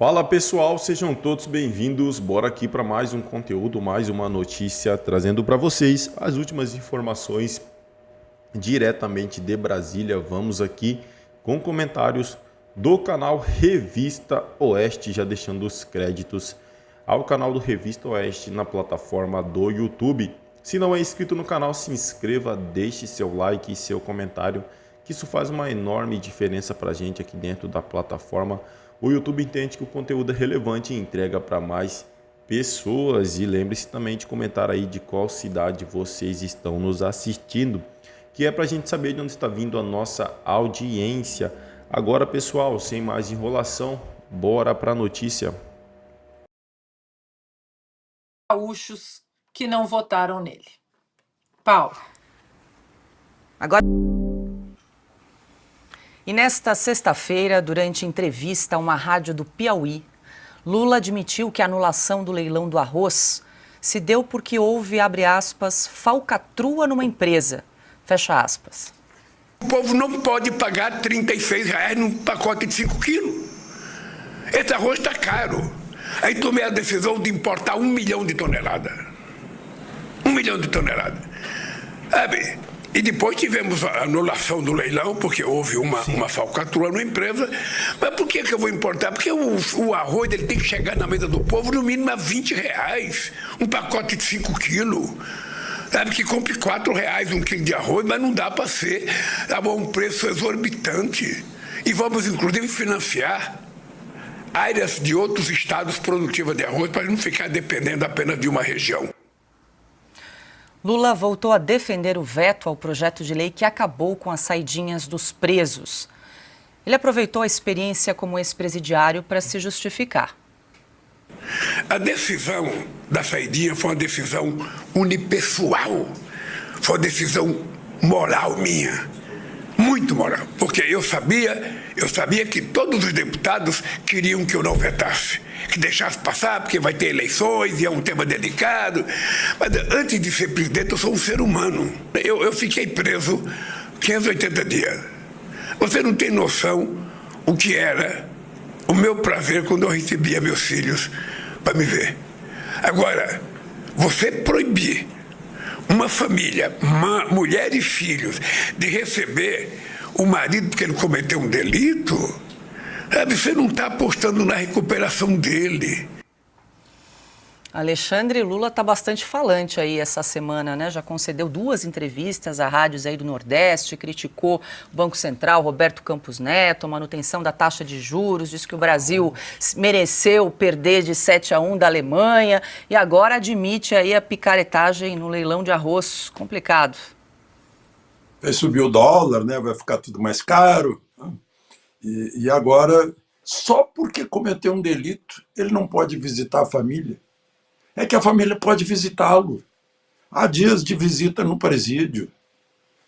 Fala pessoal, sejam todos bem-vindos. Bora aqui para mais um conteúdo, mais uma notícia, trazendo para vocês as últimas informações diretamente de Brasília. Vamos aqui com comentários do canal Revista Oeste, já deixando os créditos ao canal do Revista Oeste na plataforma do YouTube. Se não é inscrito no canal, se inscreva, deixe seu like e seu comentário, que isso faz uma enorme diferença para a gente aqui dentro da plataforma. O YouTube entende que o conteúdo é relevante e entrega para mais pessoas. E lembre-se também de comentar aí de qual cidade vocês estão nos assistindo, que é para a gente saber de onde está vindo a nossa audiência. Agora, pessoal, sem mais enrolação, bora para a notícia. Gaúchos que não votaram nele. Paulo. Agora... E nesta sexta-feira, durante entrevista a uma rádio do Piauí, Lula admitiu que a anulação do leilão do arroz se deu porque houve, abre aspas, falcatrua numa empresa, fecha aspas. O povo não pode pagar R$36 num pacote de 5 quilos. Esse arroz está caro. Aí tomei a decisão de importar 1 milhão de toneladas. 1 milhão de toneladas. Sabe? E depois tivemos a anulação do leilão, porque houve uma falcatrua na empresa. Mas por que eu vou importar? Porque o arroz ele tem que chegar na mesa do povo no mínimo a R$20. Um pacote de 5 quilos. Sabe, que compre R$4 um quilo de arroz, mas não dá para ser a um preço exorbitante. E vamos, inclusive, financiar áreas de outros estados produtivas de arroz para não ficar dependendo apenas de uma região. Lula voltou a defender o veto ao projeto de lei que acabou com as saidinhas dos presos. Ele aproveitou a experiência como ex-presidiário para se justificar. A decisão da saidinha foi uma decisão unipessoal, foi uma decisão moral minha, muito moral, porque eu sabia que todos os deputados queriam que eu não vetasse, que deixasse passar, porque vai ter eleições e é um tema delicado. Mas antes de ser presidente, eu sou um ser humano. Eu fiquei preso 580 dias. Você não tem noção o que era o meu prazer quando eu recebia meus filhos para me ver. Agora, você proibir uma família, uma mulher e filhos, de receber o marido porque ele cometeu um delito, você não está apostando na recuperação dele. Alexandre, Lula está bastante falante aí essa semana, né? Já concedeu 2 entrevistas a rádios aí do Nordeste, criticou o Banco Central, Roberto Campos Neto, a manutenção da taxa de juros, disse que o Brasil mereceu perder de 7-1 da Alemanha e agora admite aí a picaretagem no leilão de arroz. Complicado. Vai subir o dólar, né? Vai ficar tudo mais caro. E agora, só porque cometeu um delito, ele não pode visitar a família. É que a família pode visitá-lo. Há dias de visita no presídio.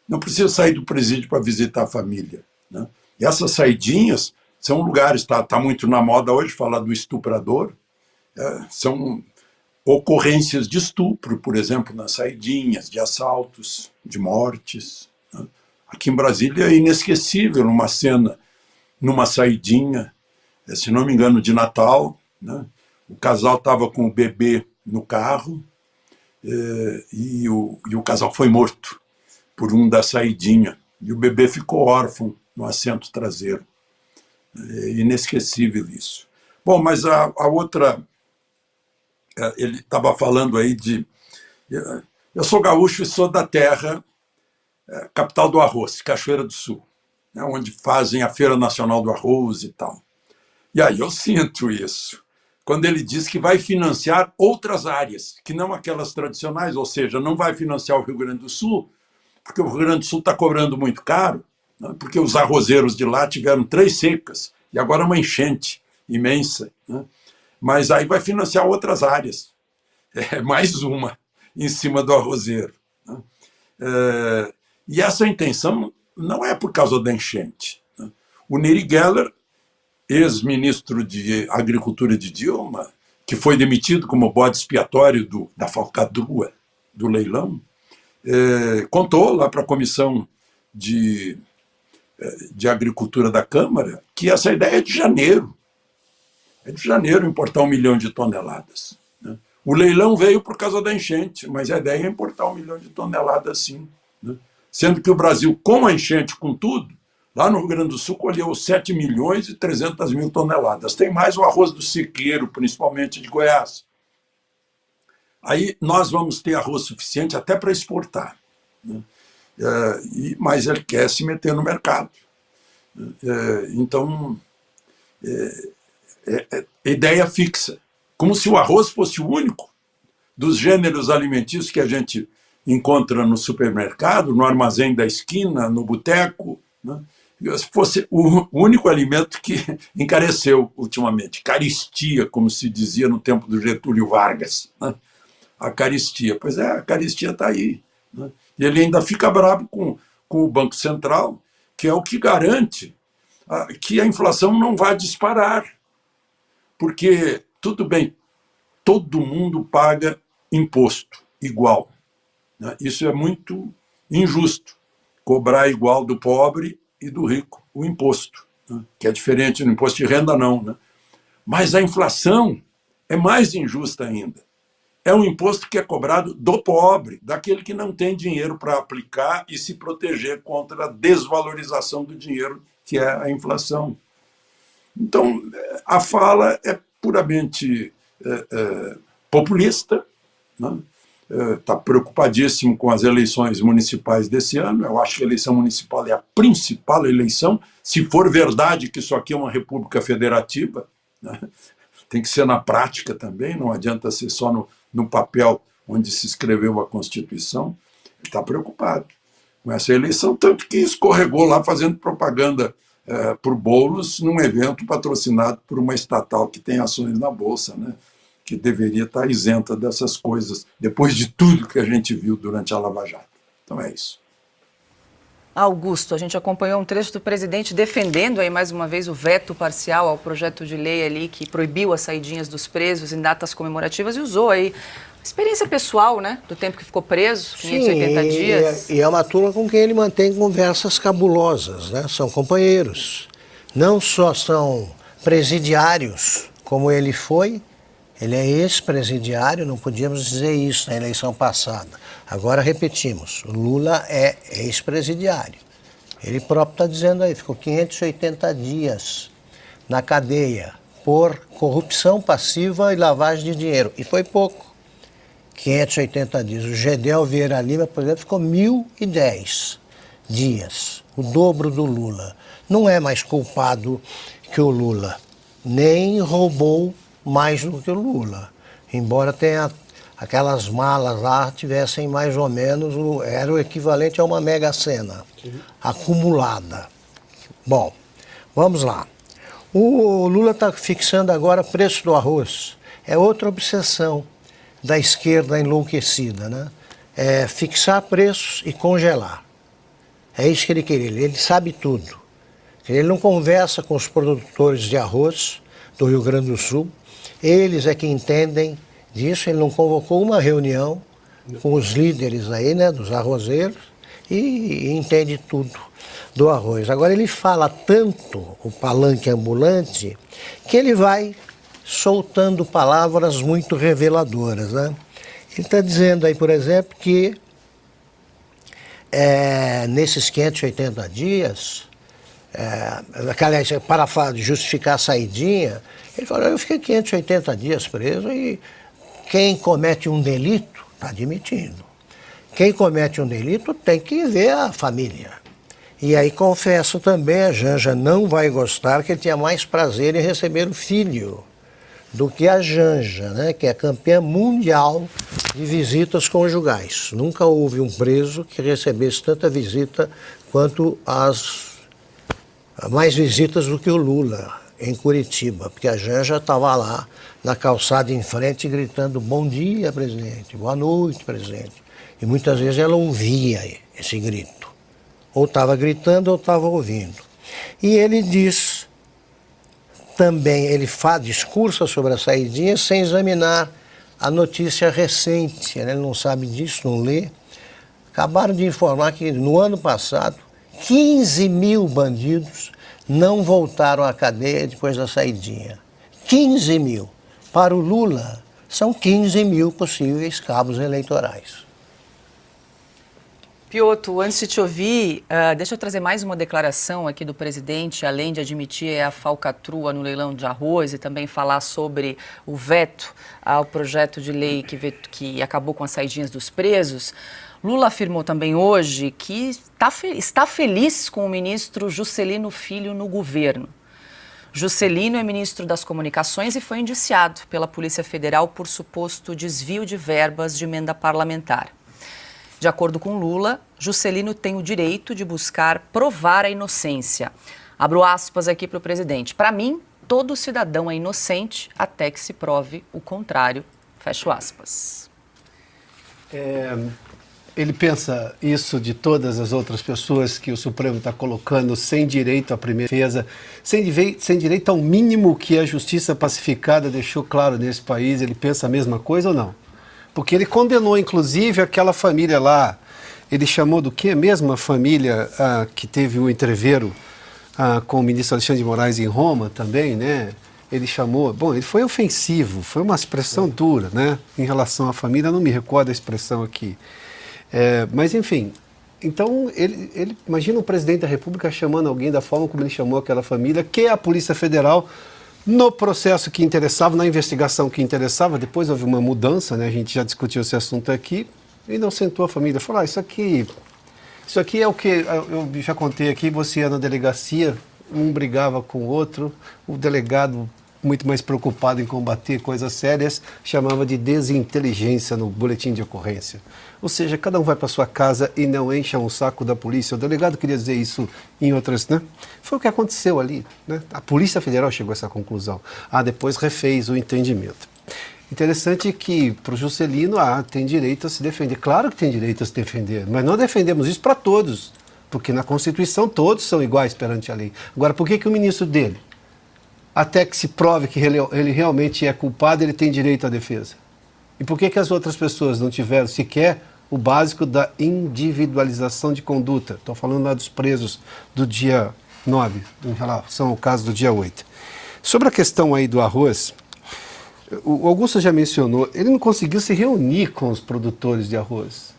Não precisa sair do presídio para visitar a família, né? E essas saidinhas são lugares, está muito na moda hoje falar do estuprador, são ocorrências de estupro, por exemplo, nas saidinhas, de assaltos, de mortes, né? Aqui em Brasília é inesquecível uma cena numa saidinha, se não me engano, de Natal, né? O casal estava com o bebê no carro e o casal foi morto por um da saidinha. E o bebê ficou órfão no assento traseiro. É inesquecível isso. Bom, mas a outra... Ele estava falando aí de... Eu sou gaúcho e sou da terra, capital do arroz, Cachoeira do Sul, né, onde fazem a Feira Nacional do Arroz e tal. E aí eu sinto isso, quando ele diz que vai financiar outras áreas, que não aquelas tradicionais, ou seja, não vai financiar o Rio Grande do Sul, porque o Rio Grande do Sul está cobrando muito caro, né, porque os arrozeiros de lá tiveram 3 secas, e agora uma enchente imensa, né, mas aí vai financiar outras áreas, mais uma em cima do arrozeiro, né. E essa intenção não é por causa da enchente, né. O Neri Geller, ex-ministro de Agricultura de Dilma, que foi demitido como bode expiatório da falcatrua do leilão, contou lá para a Comissão de Agricultura da Câmara que essa ideia é de janeiro. É de janeiro importar 1 milhão de toneladas. Né? O leilão veio por causa da enchente, mas a ideia é importar 1 milhão de toneladas sim. Né? Sendo que o Brasil, com a enchente, com tudo, lá no Rio Grande do Sul colheu 7 milhões e 300 mil toneladas. Tem mais o arroz do sequeiro, principalmente de Goiás. Aí nós vamos ter arroz suficiente até para exportar. Né? Mas ele quer se meter no mercado. Então, ideia fixa. Como se o arroz fosse o único dos gêneros alimentícios que a gente encontra no supermercado, no armazém da esquina, no boteco, né? Fosse o único alimento que encareceu ultimamente. Caristia, como se dizia no tempo do Getúlio Vargas. Né? A caristia. Pois é, a caristia está aí. Né? E ele ainda fica bravo com o Banco Central, que é o que garante que a inflação não vai disparar. Porque, tudo bem, todo mundo paga imposto igual. Né? Isso é muito injusto, cobrar igual do pobre e do rico o imposto, né? Que é diferente do imposto de renda, não. Né? Mas a inflação é mais injusta ainda. É um imposto que é cobrado do pobre, daquele que não tem dinheiro para aplicar e se proteger contra a desvalorização do dinheiro, que é a inflação. Então, a fala é puramente populista, né? Está preocupadíssimo com as eleições municipais desse ano. Eu acho que a eleição municipal é a principal eleição. Se for verdade que isso aqui é uma república federativa, né? Tem que ser na prática também, não adianta ser só no papel onde se escreveu a Constituição. Ele está preocupado com essa eleição, tanto que escorregou lá fazendo propaganda por Boulos num evento patrocinado por uma estatal que tem ações na Bolsa, né? Que deveria estar isenta dessas coisas, depois de tudo que a gente viu durante a Lava Jato. Então é isso. Augusto, a gente acompanhou um trecho do presidente defendendo aí mais uma vez o veto parcial ao projeto de lei ali que proibiu as saidinhas dos presos em datas comemorativas e usou aí experiência pessoal, né, do tempo que ficou preso, 580 dias. E é uma turma com quem ele mantém conversas cabulosas, né? São companheiros. Não só são presidiários, como ele foi, ele é ex-presidiário, não podíamos dizer isso na eleição passada. Agora repetimos, o Lula é ex-presidiário. Ele próprio está dizendo aí, ficou 580 dias na cadeia por corrupção passiva e lavagem de dinheiro. E foi pouco, 580 dias. O Gedel Vieira Lima, por exemplo, ficou 1.010 dias, o dobro do Lula. Não é mais culpado que o Lula, nem roubou mais do que o Lula, embora tenha aquelas malas lá tivessem mais ou menos, era o equivalente a uma mega-sena acumulada. Bom, vamos lá. O Lula está fixando agora o preço do arroz. É outra obsessão da esquerda enlouquecida, né? É fixar preços e congelar. É isso que ele queria. Ele sabe tudo. Ele não conversa com os produtores de arroz do Rio Grande do Sul. Eles é que entendem disso. Ele não convocou uma reunião com os líderes aí, né, dos arrozeiros, e entende tudo do arroz. Agora ele fala tanto, o palanque ambulante, que ele vai soltando palavras muito reveladoras, né? Ele está dizendo aí, por exemplo, que nesses 580 dias, aliás, para justificar a saidinha, ele falou, eu fiquei 580 dias preso e quem comete um delito está admitindo. Quem comete um delito tem que ver a família. E aí confesso também, a Janja não vai gostar, que ele tinha mais prazer em receber o filho do que a Janja, né, que é campeã mundial de visitas conjugais. Nunca houve um preso que recebesse tanta visita quanto mais visitas do que o Lula em Curitiba, porque a Janja estava lá na calçada em frente gritando bom dia, presidente, boa noite, presidente. E muitas vezes ela ouvia esse grito. Ou estava gritando ou estava ouvindo. E ele diz também, ele discursa sobre a saidinha sem examinar a notícia recente. Ele não sabe disso, não lê. Acabaram de informar que no ano passado, 15 mil bandidos não voltaram à cadeia depois da saidinha. 15 mil. Para o Lula, são 15 mil possíveis cabos eleitorais. Piotr, antes de te ouvir, deixa eu trazer mais uma declaração aqui do presidente, além de admitir a falcatrua no leilão de arroz e também falar sobre o veto ao projeto de lei que acabou com as saidinhas dos presos. Lula afirmou também hoje que está feliz com o ministro Juscelino Filho no governo. Juscelino é ministro das Comunicações e foi indiciado pela Polícia Federal por suposto desvio de verbas de emenda parlamentar. De acordo com Lula, Juscelino tem o direito de buscar provar a inocência. Abro aspas aqui para o presidente. Para mim, todo cidadão é inocente até que se prove o contrário. Fecho aspas. Ele pensa isso de todas as outras pessoas que o Supremo está colocando sem direito à primeira defesa, sem direito ao mínimo que a justiça pacificada deixou claro nesse país. Ele pensa a mesma coisa ou não? Porque ele condenou, inclusive, aquela família lá. Ele chamou do quê mesmo a família que teve o entrevero com o ministro Alexandre de Moraes em Roma também, né? Ele chamou... Bom, ele foi ofensivo, foi uma expressão dura, né? Em relação à família, não me recordo a expressão aqui. Mas, enfim, então, ele imagina o presidente da República chamando alguém da forma como ele chamou aquela família, que é a Polícia Federal, no processo que interessava, na investigação que interessava. Depois houve uma mudança, né? A gente já discutiu esse assunto aqui, e não sentou a família. Falou, isso aqui é o que eu já contei aqui, você ia na delegacia, um brigava com o outro, o delegado, muito mais preocupado em combater coisas sérias, chamava de desinteligência no boletim de ocorrência. Ou seja, cada um vai para sua casa e não encha um saco da polícia. O delegado queria dizer isso em outras, né? Foi o que aconteceu ali, né? A Polícia Federal chegou a essa conclusão. Depois refez o entendimento. Interessante que para o Juscelino, tem direito a se defender. Claro que tem direito a se defender, mas não defendemos isso para todos, porque na Constituição todos são iguais perante a lei. Agora, por que o ministro dele, até que se prove que ele realmente é culpado, ele tem direito à defesa? E por que as outras pessoas não tiveram sequer o básico da individualização de conduta? Estou falando lá dos presos do dia 9, em relação ao caso do dia 8. Sobre a questão aí do arroz, o Augusto já mencionou, ele não conseguiu se reunir com os produtores de arroz.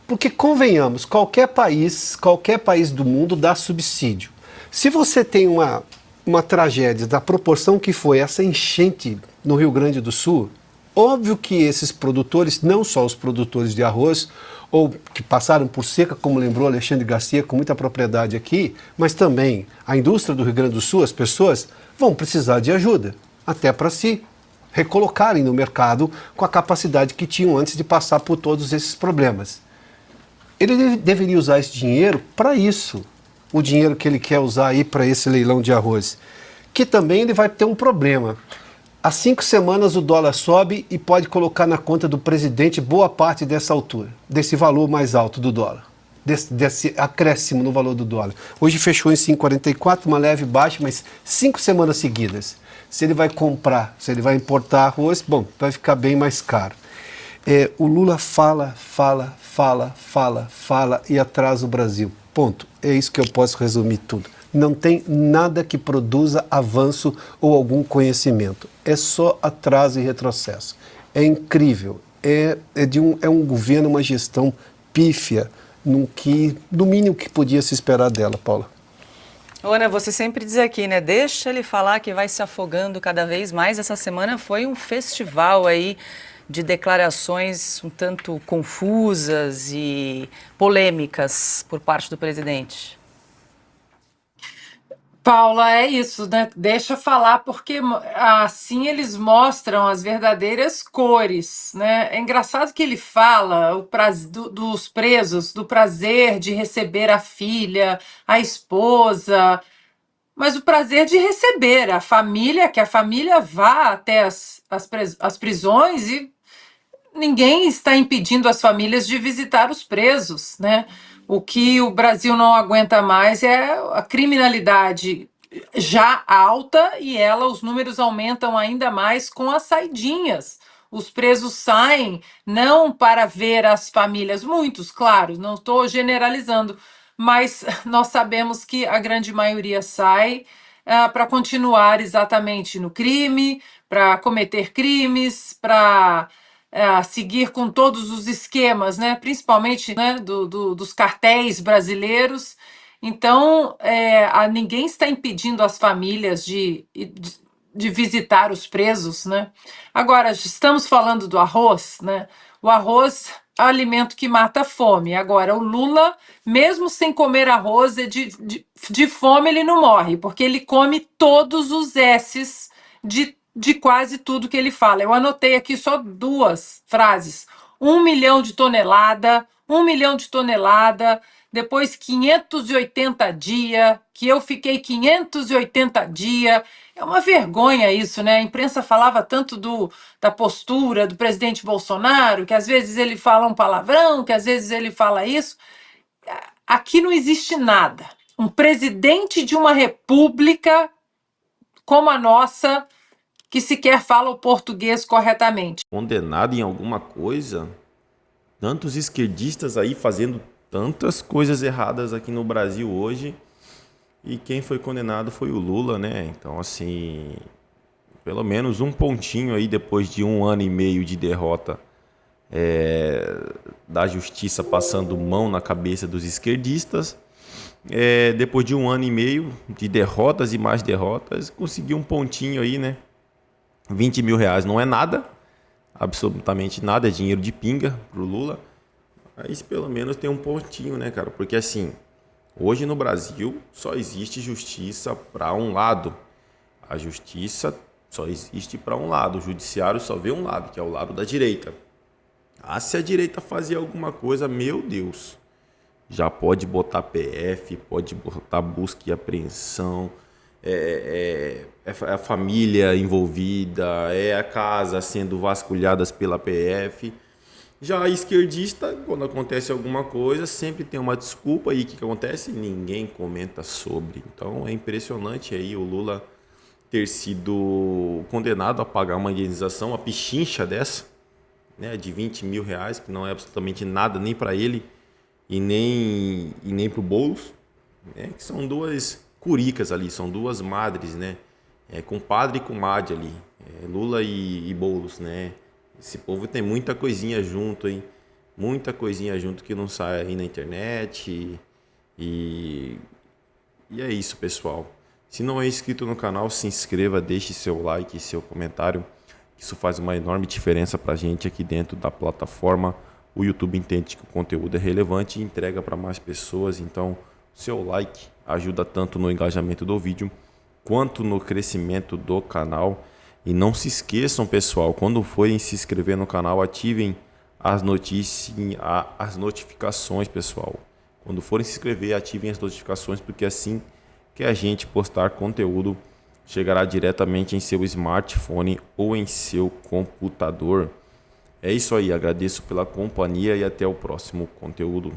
Porque, convenhamos, qualquer país do mundo dá subsídio. Se você tem uma tragédia da proporção que foi essa enchente no Rio Grande do Sul, óbvio que esses produtores, não só os produtores de arroz, ou que passaram por seca, como lembrou Alexandre Garcia com muita propriedade aqui, mas também a indústria do Rio Grande do Sul, as pessoas vão precisar de ajuda, até para se recolocarem no mercado com a capacidade que tinham antes de passar por todos esses problemas. Ele deveria usar esse dinheiro para isso, o dinheiro que ele quer usar aí para esse leilão de arroz, que também ele vai ter um problema. Há 5 semanas o dólar sobe e pode colocar na conta do presidente boa parte dessa altura, desse valor mais alto do dólar, desse acréscimo no valor do dólar. Hoje fechou em 5,44, uma leve baixa, mas 5 semanas seguidas. Se ele vai comprar, se ele vai importar arroz, bom, vai ficar bem mais caro. O Lula fala e atrasa o Brasil. Ponto. É isso que eu posso resumir tudo. Não tem nada que produza avanço ou algum conhecimento. É só atraso e retrocesso. É incrível. É um governo, uma gestão pífia, no mínimo que podia se esperar dela, Paula. Ana, você sempre diz aqui, né? Deixa ele falar que vai se afogando cada vez mais. Essa semana foi um festival aí de declarações um tanto confusas e polêmicas por parte do presidente. Paula, é isso, né? Deixa falar, porque assim eles mostram as verdadeiras cores, né? É engraçado que ele fala dos presos, do prazer de receber a filha, a esposa, mas o prazer de receber a família, que a família vá até as prisões, e ninguém está impedindo as famílias de visitar os presos, né? O que o Brasil não aguenta mais é a criminalidade já alta, e os números aumentam ainda mais com as saidinhas. Os presos saem não para ver as famílias, muitos, claro, não estou generalizando, mas nós sabemos que a grande maioria sai para continuar exatamente no crime, para cometer crimes, para seguir com todos os esquemas, né, principalmente, né, dos cartéis brasileiros. Então, ninguém está impedindo as famílias de visitar os presos, né? Agora, estamos falando do arroz, né? O arroz é o alimento que mata a fome. Agora, o Lula, mesmo sem comer arroz, de fome ele não morre, porque ele come todos os S's de quase tudo que ele fala. Eu anotei aqui só 2 frases. 1 milhão de tonelada, 1 milhão de tonelada, depois 580 dias, que eu fiquei 580 dias. É uma vergonha isso, né? A imprensa falava tanto da postura do presidente Bolsonaro, que às vezes ele fala um palavrão, que às vezes ele fala isso. Aqui não existe nada. Um presidente de uma república como a nossa, que sequer fala o português corretamente. Condenado em alguma coisa? Tantos esquerdistas aí fazendo tantas coisas erradas aqui no Brasil hoje, e quem foi condenado foi o Lula, né? Então, assim, pelo menos um pontinho aí depois de 1 ano e meio de derrota da justiça passando mão na cabeça dos esquerdistas. Depois de 1 ano e meio de derrotas e mais derrotas, conseguiu um pontinho aí, né? 20 mil reais não é nada, absolutamente nada, é dinheiro de pinga pro Lula. Mas pelo menos tem um pontinho, né, cara? Porque assim, hoje no Brasil só existe justiça para um lado. A justiça só existe para um lado. O judiciário só vê um lado, que é o lado da direita. Se a direita fazia alguma coisa, meu Deus, já pode botar PF, pode botar busca e apreensão, a família envolvida, a casa sendo vasculhadas pela PF. Já a esquerdista, quando acontece alguma coisa, sempre tem uma desculpa, e o que acontece? Ninguém comenta sobre. Então é impressionante aí o Lula ter sido condenado a pagar uma indenização, uma pichincha dessa, né, de 20 mil reais, que não é absolutamente nada nem para ele e nem para o Boulos, né, que são 2 curicas ali, são 2 madres, né, compadre e comadre ali, Lula e Boulos, né. Esse povo tem muita coisinha junto, hein? Muita coisinha junto que não sai aí na internet. E é isso, pessoal. Se não é inscrito no canal, se inscreva, deixe seu like e seu comentário. Isso faz uma enorme diferença pra gente aqui dentro da plataforma. O YouTube entende que o conteúdo é relevante e entrega para mais pessoas. Então, seu like ajuda tanto no engajamento do vídeo quanto no crescimento do canal. E não se esqueçam, pessoal, quando forem se inscrever no canal, ativem as notificações, pessoal. Quando forem se inscrever, ativem as notificações, porque assim que a gente postar conteúdo, chegará diretamente em seu smartphone ou em seu computador. É isso aí, agradeço pela companhia e até o próximo conteúdo.